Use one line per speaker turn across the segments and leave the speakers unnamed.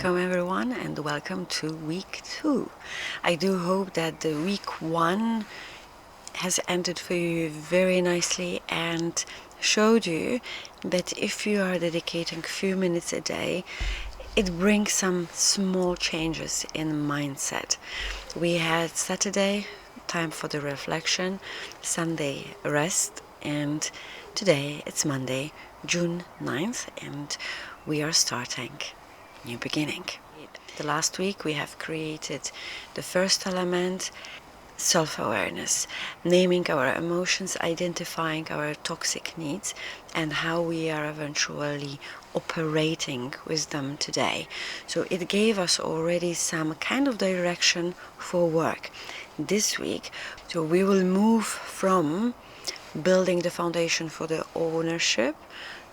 Welcome everyone and welcome to week 2. I do hope that the week 1 has ended for you very nicely and showed you that if you are dedicating a few minutes a day, it brings some small changes in mindset. We had Saturday, time for the reflection, Sunday rest, and today it's Monday, June 9th, and we are starting new beginning. The last week we have created the first element, self-awareness, naming our emotions, identifying our toxic needs, and how we are eventually operating with them today. So it gave us already some kind of direction for work. This week, so we will move from building the foundation for the ownership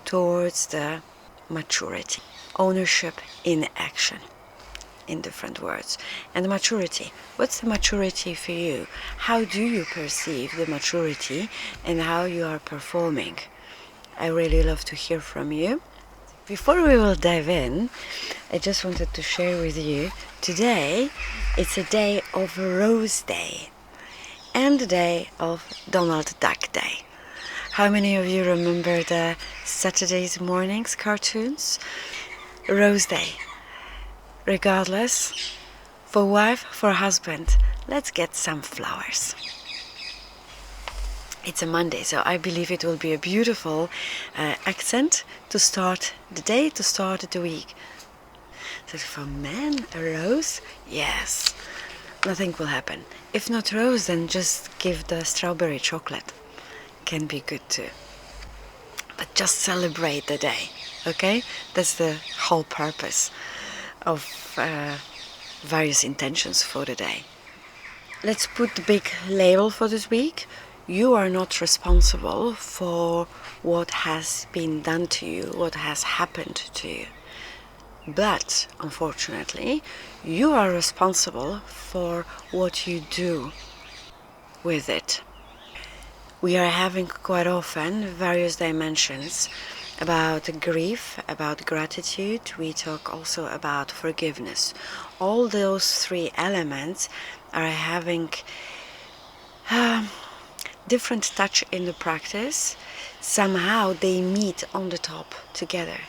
towards the maturity. Ownership in action, in different words. And maturity. What's the maturity for you? How do you perceive the maturity and how you are performing? I really love to hear from you. Before we will dive in, I just wanted to share with you, today it's a day of Rose Day and the day of Donald Duck Day. How many of you remember the Saturdays mornings cartoons? Rose Day. Regardless, for wife, for husband, let's get some flowers. It's a Monday, so I believe it will be a beautiful accent to start the day, to start the week. So for men, a rose? Yes. Nothing will happen. If not rose, then just give the strawberry chocolate. Can be good too. But just celebrate the day, okay? That's the whole purpose of various intentions for the day. Let's put the big label for this week. You are not responsible for what has been done to you, what has happened to you. But, unfortunately, you are responsible for what you do with it. We are having quite often various dimensions about grief, about gratitude. We talk also about forgiveness. All those three elements are having different touch in the practice. Somehow they meet on the top together.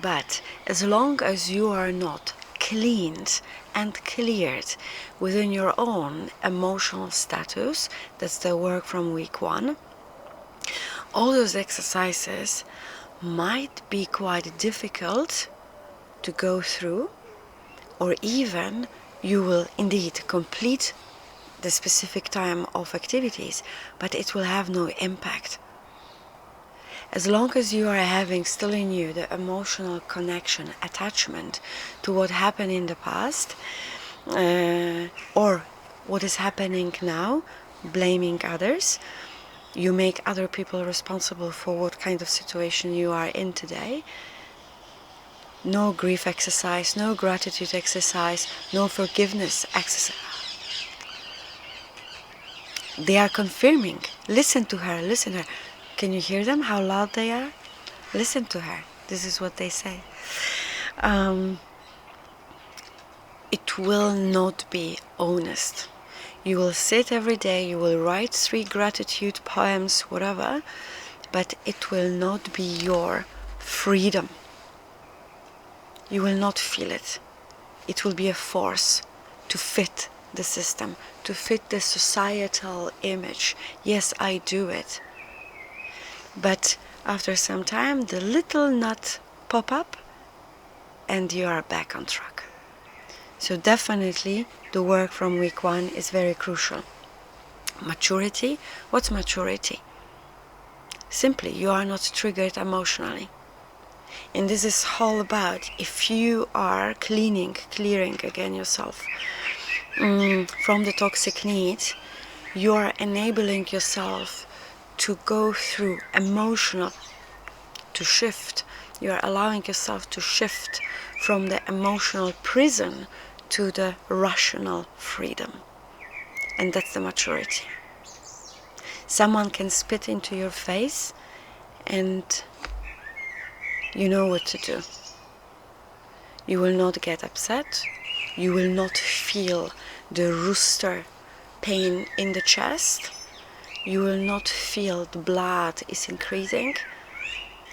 But as long as you are not cleaned and cleared within your own emotional status, that's the work from week 1, all those exercises might be quite difficult to go through, or even you will indeed complete the specific time of activities, but it will have no impact. As long as you are having still in you the emotional connection, attachment to what happened in the past, or what is happening now, blaming others, you make other people responsible for what kind of situation you are in today. No grief exercise, no gratitude exercise, no forgiveness exercise. They are confirming. Listen to her, listen to her. Can you hear them, how loud they are? Listen to her. This is what they say. It will not be honest. You will sit every day, you will write 3 gratitude poems, whatever, but it will not be your freedom. You will not feel it. It will be a force to fit the system, to fit the societal image. Yes, I do it. But after some time, the little nut pop up and you are back on track. So definitely the work from week 1 is very crucial. Maturity. What's maturity? Simply, you are not triggered emotionally. And this is all about, if you are clearing again yourself from the toxic needs, you are enabling yourself to go through emotional, to shift. You are allowing yourself to shift from the emotional prison to the rational freedom. And that's the maturity. Someone can spit into your face and you know what to do. You will not get upset. You will not feel the rooster pain in the chest. You will not feel the blood is increasing.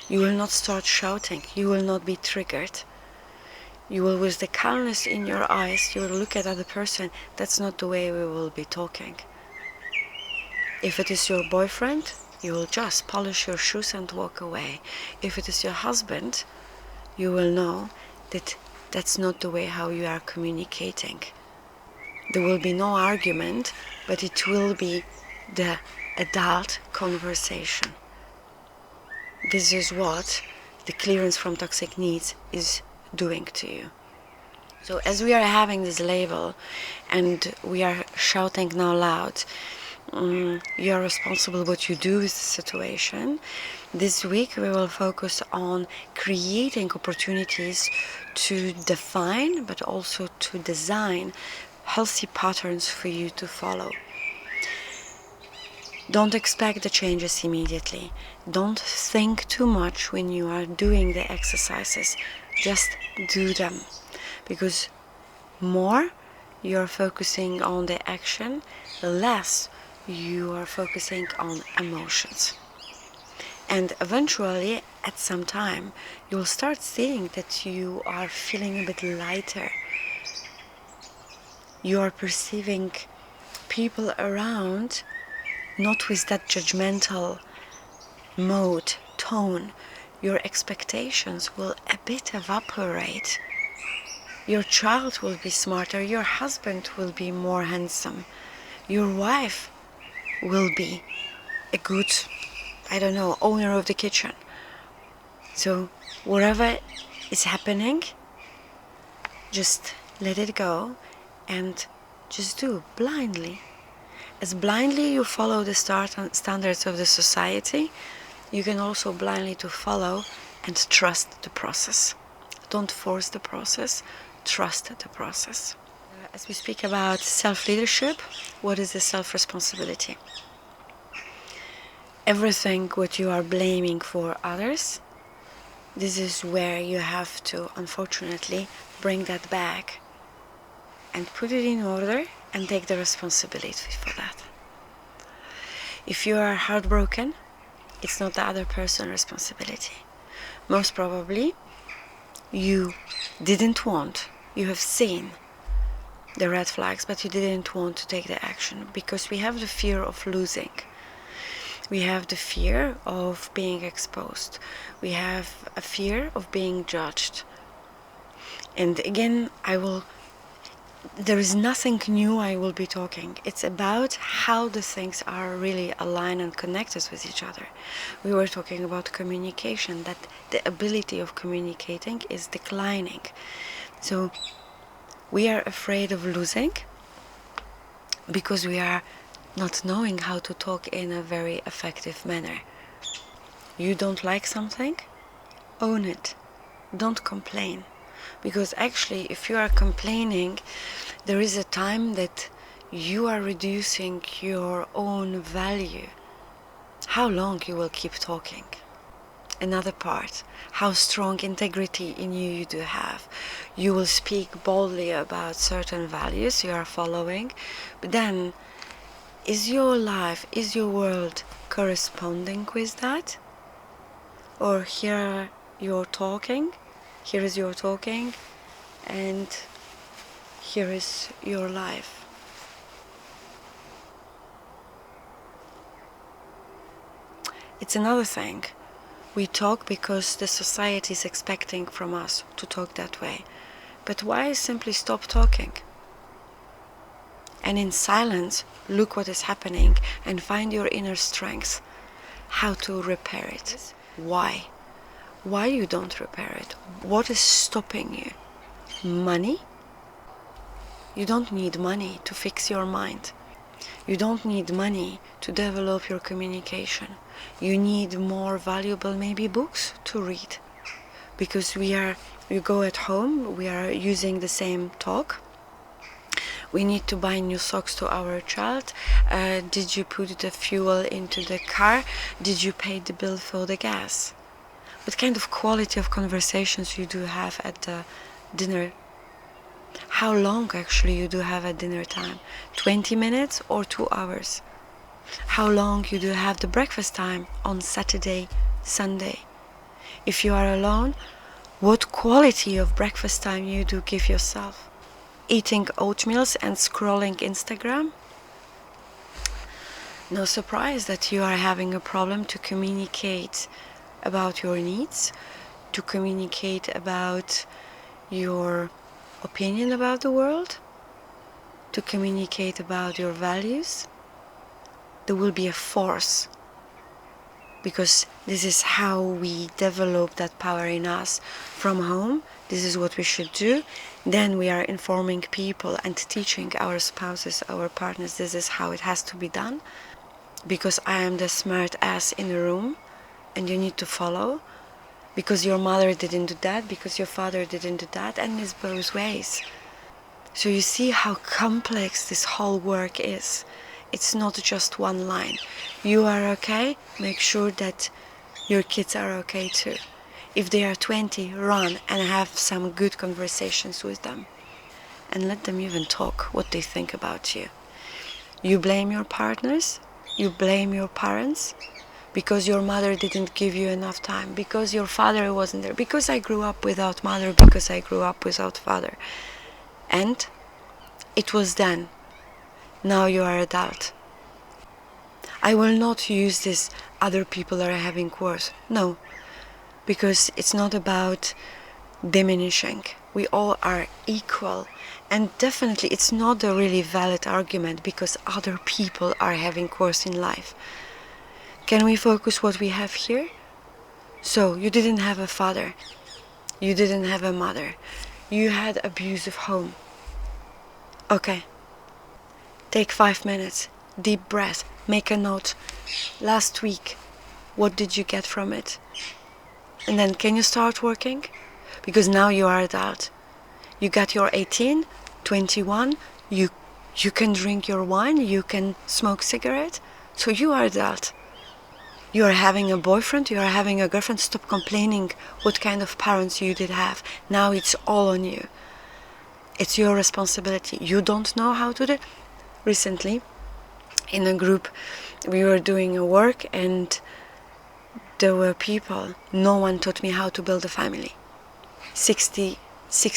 You will not start shouting. You will not be triggered. You will, with the calmness in your eyes, you will look at the other person. That's not the way we will be talking. If it is your boyfriend, you will just polish your shoes and walk away. If it is your husband, you will know that that's not the way how you are communicating. There will be no argument, but it will be the adult conversation. This is what the clearance from toxic needs is doing to you. So as we are having this label and we are shouting now loud, you are responsible what you do with the situation. This week we will focus on creating opportunities to define but also to design healthy patterns for you to follow. Don't expect the changes immediately. Don't think too much when you are doing the exercises. Just do them. Because more you're focusing on the action, the less you are focusing on emotions. And eventually, at some time, you'll start seeing that you are feeling a bit lighter. You are perceiving people around not with that judgmental mode, tone. Your expectations will a bit evaporate. Your child will be smarter, your husband will be more handsome, your wife will be a good, owner of the kitchen. So whatever is happening, just let it go and just do blindly. As blindly you follow the standards of the society, you can also blindly to follow and trust the process. Don't force the process, trust the process. As we speak about self-leadership, what is the self-responsibility? Everything what you are blaming for others, this is where you have to, unfortunately, bring that back and put it in order and take the responsibility for that. If you are heartbroken, it's not the other person's responsibility. Most probably, you didn't want, you have seen the red flags, but you didn't want to take the action because we have the fear of losing. We have the fear of being exposed. We have a fear of being judged. And again, there is nothing new I will be talking. It's about how the things are really aligned and connected with each other. We were talking about communication, that the ability of communicating is declining. So we are afraid of losing because we are not knowing how to talk in a very effective manner. You don't like something? Own it. Don't complain. Because actually, if you are complaining, there is a time that you are reducing your own value. How long you will keep talking? Another part, how strong integrity in you do have. You will speak boldly about certain values you are following, but then, is your life, is your world corresponding with that? Or here you're talking, here is your talking, and here is your life. It's another thing. We talk because the society is expecting from us to talk that way. But why simply stop talking? And in silence, look what is happening and find your inner strength. How to repair it. Why? Why you don't repair it? What is stopping you? Money? You don't need money to fix your mind. You don't need money to develop your communication. You need more valuable maybe books to read. Because you go at home, we are using the same talk. We need to buy new socks to our child. Did you put the fuel into the car? Did you pay the bill for the gas? What kind of quality of conversations you do have at the dinner? How long actually you do have at dinner time? 20 minutes or 2 hours? How long you do have the breakfast time on Saturday, Sunday? If you are alone, what quality of breakfast time you do give yourself? Eating oatmeals and scrolling Instagram? No surprise that you are having a problem to communicate about your needs, to communicate about your opinion about the world, to communicate about your values. There will be a force, because this is how we develop that power in us from home. This is what we should do. Then we are informing people and teaching our spouses, our partners, this is how it has to be done, because I am the smart ass in the room and you need to follow, because your mother didn't do that, because your father didn't do that, and it's both ways. So you see how complex this whole work is. It's not just one line. You are okay, make sure that your kids are okay too. If they are 20, run and have some good conversations with them. And let them even talk what they think about you. You blame your partners, you blame your parents, because your mother didn't give you enough time, because your father wasn't there, because I grew up without mother, because I grew up without father. And it was then. Now you are adult. I will not use this other people are having worse. No, because it's not about diminishing. We all are equal. And definitely it's not a really valid argument because other people are having worse in life. Can we focus what we have here? So, you didn't have a father. You didn't have a mother. You had abusive home. Okay. Take 5 minutes. Deep breath. Make a note. Last week, what did you get from it? And then can you start working? Because now you are adult. You got your 18, 21, you can drink your wine, you can smoke cigarette. So you are adult. You are having a boyfriend, you are having a girlfriend. Stop complaining what kind of parents you did have. Now it's all on you. It's your responsibility. You don't know how to do it. Recently, in a group, we were doing a work and there were people, no one taught me how to build a family. 60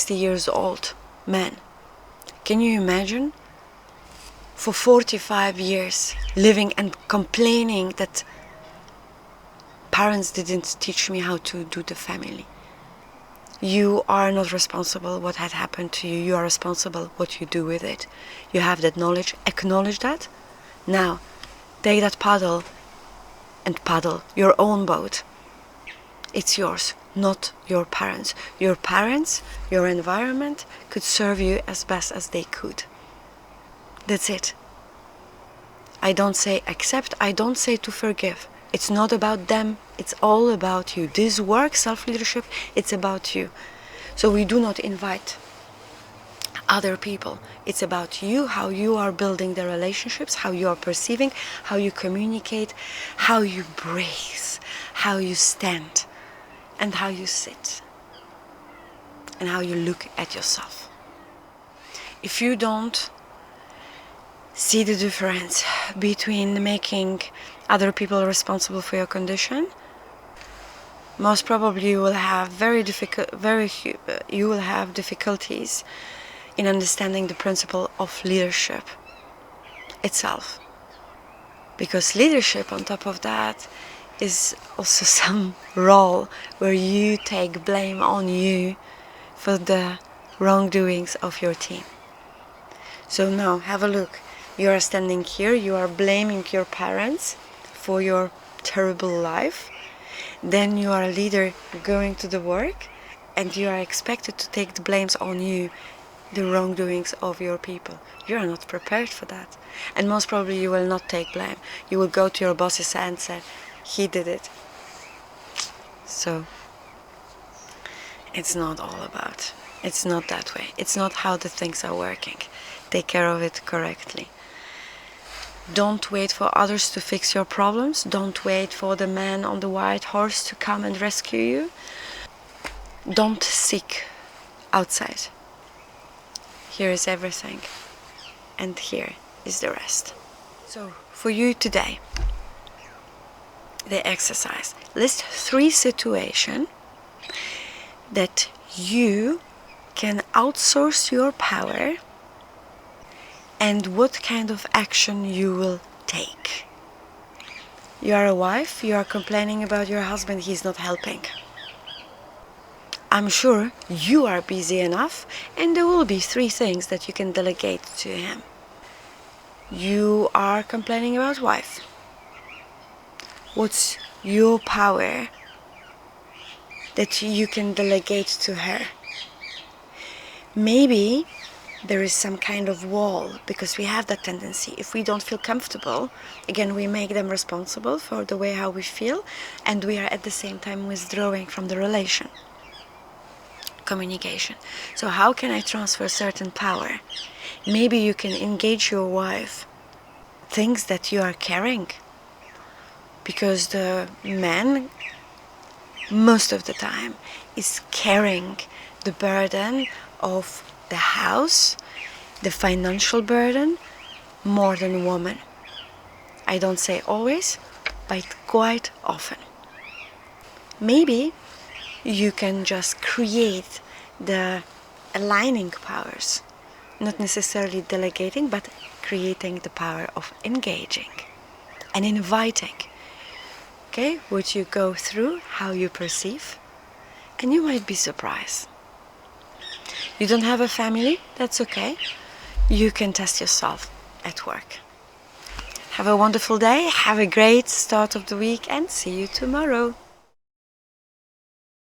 years old men. Can you imagine? For 45 years living and complaining that parents didn't teach me how to do the family. You are not responsible what had happened to you. You are responsible what you do with it. You have that knowledge. Acknowledge that. Now, take that paddle and paddle your own boat. It's yours, not your parents. Your parents, your environment could serve you as best as they could. That's it. I don't say accept, I don't say to forgive. It's not about them, it's all about you. This work, self-leadership, it's about you. So we do not invite other people. It's about you, how you are building the relationships, how you are perceiving, how you communicate, how you breathe, how you stand, and how you sit, and how you look at yourself. If you don't see the difference between making other people responsible for your condition, most probably you will have difficulties in understanding the principle of leadership itself. Because leadership, on top of that, is also some role where you take blame on you for the wrongdoings of your team. So now, have a look. You are standing here, you are blaming your parents for your terrible life. Then you are a leader going to the work and you are expected to take the blames on you, the wrongdoings of your people. You are not prepared for that. And most probably you will not take blame. You will go to your bosses and say, he did it. So, it's not all about. It's not that way. It's not how the things are working. Take care of it correctly. Don't wait for others to fix your problems. Don't wait for the man on the white horse to come and rescue you. Don't seek outside. Here is everything, and here is the rest. So for you today, the exercise: list 3 situations that you can outsource your power and what kind of action you will take. You are a wife, you are complaining about your husband, he's not helping. I'm sure you are busy enough, and there will be 3 things that you can delegate to him. You are complaining about wife. What's your power that you can delegate to her? Maybe there is some kind of wall, because we have that tendency. If we don't feel comfortable, again, we make them responsible for the way how we feel, and we are at the same time withdrawing from the relation. Communication. So how can I transfer certain power? Maybe you can engage your wife things that you are carrying, because the man most of the time is carrying the burden of the house, the financial burden, more than woman. I don't say always, but quite often. Maybe you can just create the aligning powers, not necessarily delegating, but creating the power of engaging and inviting. Okay, would you go through how you perceive? And you might be surprised. You don't have a family? That's okay. You can test yourself at work. Have a wonderful day, have a great start of the week, and see you tomorrow.